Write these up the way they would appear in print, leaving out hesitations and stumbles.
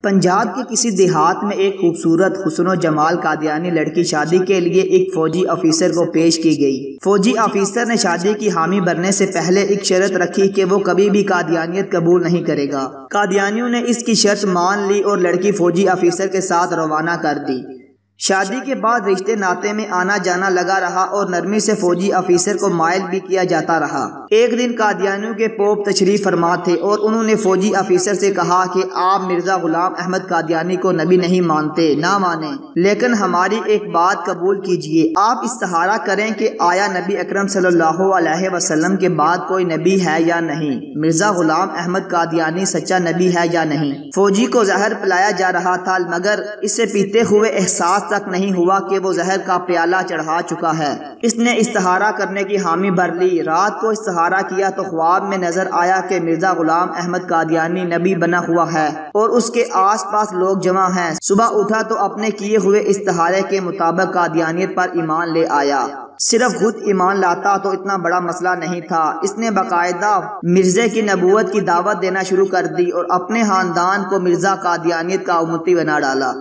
پنجاب کے کسی دیہات میں ایک خوبصورت حسن و جمال قادیانی لڑکی شادی کے لیے ایک فوجی آفیسر کو پیش کی گئی۔ فوجی آفیسر نے شادی کی حامی بننے سے پہلے ایک شرط رکھی کہ وہ کبھی بھی قادیانیت قبول نہیں کرے گا۔ قادیانیوں نے اس کی شرط مان لی اور لڑکی فوجی آفیسر کے ساتھ روانہ کر دی۔ شادی کے بعد رشتے ناطے میں آنا جانا لگا رہا اور نرمی سے فوجی آفیسر کو مائل بھی کیا جاتا رہا۔ ایک دن قادیانیوں کے پوپ تشریف فرما تھے اور انہوں نے فوجی آفیسر سے کہا کہ آپ مرزا غلام احمد قادیانی کو نبی نہیں مانتے، نہ مانیں، لیکن ہماری ایک بات قبول کیجئے۔ آپ استخارہ کریں کہ آیا نبی اکرم صلی اللہ علیہ وسلم کے بعد کوئی نبی ہے یا نہیں، مرزا غلام احمد قادیانی سچا نبی ہے یا نہیں۔ فوجی کو زہر پلایا جا رہا تھا مگر اسے پیتے ہوئے احساس تک نہیں ہوا کہ وہ زہر کا پیالہ چڑھا چکا ہے۔ اس نے استخارہ کرنے کی حامی بھر لی۔ رات کو استخارہ کیا تو خواب میں نظر آیا کہ مرزا غلام احمد قادیانی نبی بنا ہوا ہے اور اس کے آس پاس لوگ جمع ہیں۔ صبح اٹھا تو اپنے کیے ہوئے استخارے کے مطابق قادیانیت پر ایمان لے آیا۔ صرف خود ایمان لاتا تو اتنا بڑا مسئلہ نہیں تھا، اس نے باقاعدہ مرزے کی نبوت کی دعوت دینا شروع کر دی اور اپنے خاندان کو مرزا قادیانیت کا امتی بنا ڈالا۔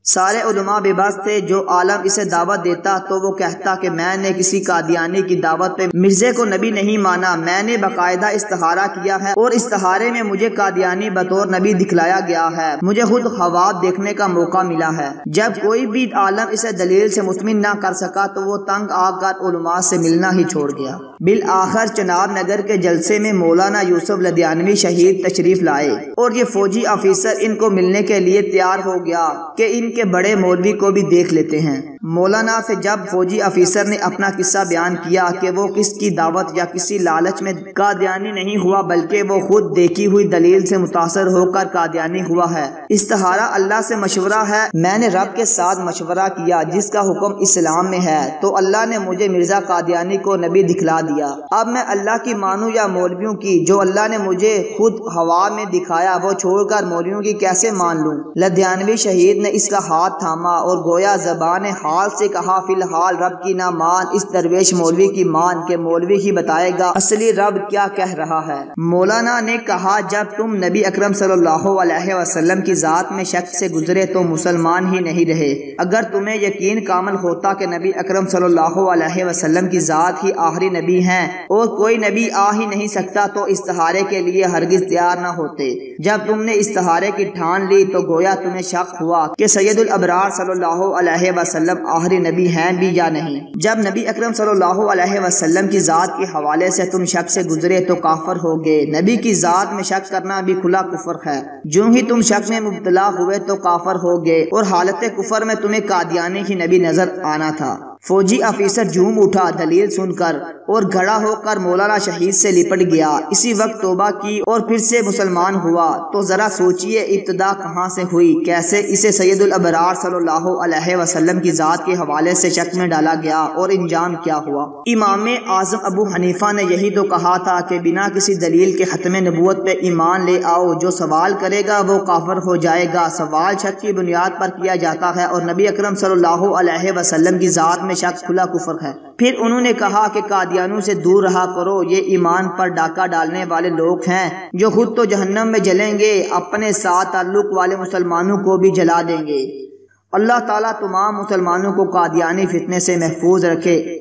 سارے علماء بے بس تھے، جو عالم اسے دعوت دیتا تو وہ کہتا کہ میں نے کسی قادیانی کی دعوت پہ مرزے کو نبی نہیں مانا، میں نے باقاعدہ استخارہ کیا ہے اور استخارے میں مجھے قادیانی بطور نبی دکھلایا گیا ہے، مجھے خود خواب دیکھنے کا موقع ملا ہے۔ جب کوئی بھی عالم اسے دلیل سے مطمئن نہ کر سکا تو وہ تنگ آ کر علماء سے ملنا ہی چھوڑ گیا۔ بالآخر چناب نگر کے جلسے میں مولانا یوسف لدھیانوی شہید تشریف لائے اور یہ فوجی آفیسر ان کو ملنے کے لیے تیار ہو گیا کہ ان کے بڑے مولوی کو بھی دیکھ لیتے ہیں۔ مولانا سے جب فوجی آفیسر نے اپنا قصہ بیان کیا کہ وہ کس کی دعوت یا کسی لالچ میں قادیانی نہیں ہوا بلکہ وہ خود دیکھی ہوئی دلیل سے متاثر ہو کر قادیانی ہوا ہے، استخارہ اللہ سے مشورہ ہے، میں نے رب کے ساتھ مشورہ کیا جس کا حکم اسلام میں ہے تو اللہ نے مجھے مرزا قادیانی کو نبی دکھلا دیا۔ اب میں اللہ کی مانوں یا مولویوں کی؟ جو اللہ نے مجھے خود ہوا میں دکھایا وہ چھوڑ کر مولویوں کی کیسے مان لوں؟ لدھیانوی شہید نے اس کا ہاتھ تھاما اور گویا زبان حال سے کہا، فی الحال رب کی نہ مان، اس درویش مولوی کی مان کہ مولوی ہی بتائے گا اصلی رب کیا کہہ رہا ہے۔ مولانا نے کہا، جب تم نبی اکرم صلی اللہ علیہ وسلم کی ذات میں شک سے گزرے تو مسلمان ہی نہیں رہے۔ اگر تمہیں یقین کامل ہوتا کہ نبی اکرم صلی اللہ علیہ وسلم کی ذات ہی آخری نبی ہیں اور کوئی نبی آ ہی نہیں سکتا تو استخارے کے لیے ہرگز تیار نہ ہوتے۔ جب تم نے استخارے کی ٹھان لی تو گویا تمہیں شک ہوا کہ سید الابرار صلی اللہ علیہ وسلم آخری نبی ہیں بھی یا نہیں۔ جب نبی اکرم صلی اللہ علیہ وسلم کی ذات کے حوالے سے تم شک سے گزرے تو کافر ہو گئے۔ نبی کی ذات میں شک کرنا بھی کھلا کفر ہے۔ جو ہی تم شک میں مبتلا ہوئے تو کافر ہو گئے اور حالت کفر میں تمہیں قادیانی ہی نبی نظر آنا تھا۔ فوجی آفیسر جھوم اٹھا دلیل سن کر اور گھڑا ہو کر مولانا شہید سے لپٹ گیا۔ اسی وقت توبہ کی اور پھر سے مسلمان ہوا۔ تو ذرا سوچئے ابتدا کہاں سے ہوئی، کیسے اسے سید الابرار صلی اللہ علیہ وسلم کی ذات کے حوالے سے شک میں ڈالا گیا اور انجام کیا ہوا۔ امام اعظم ابو حنیفہ نے یہی تو کہا تھا کہ بنا کسی دلیل کے ختم نبوت پہ ایمان لے آؤ، جو سوال کرے گا وہ کافر ہو جائے گا۔ سوال شک کی بنیاد پر کیا جاتا ہے اور نبی اکرم صلی اللہ علیہ وسلم کی ذات میں شک کھلا کفر ہے۔ پھر انہوں نے کہا کہ قادیانیوں سے دور رہا کرو، یہ ایمان پر ڈاکہ ڈالنے والے لوگ ہیں جو خود تو جہنم میں جلیں گے، اپنے ساتھ تعلق والے مسلمانوں کو بھی جلا دیں گے۔ اللہ تعالیٰ تمام مسلمانوں کو قادیانی فتنے سے محفوظ رکھے۔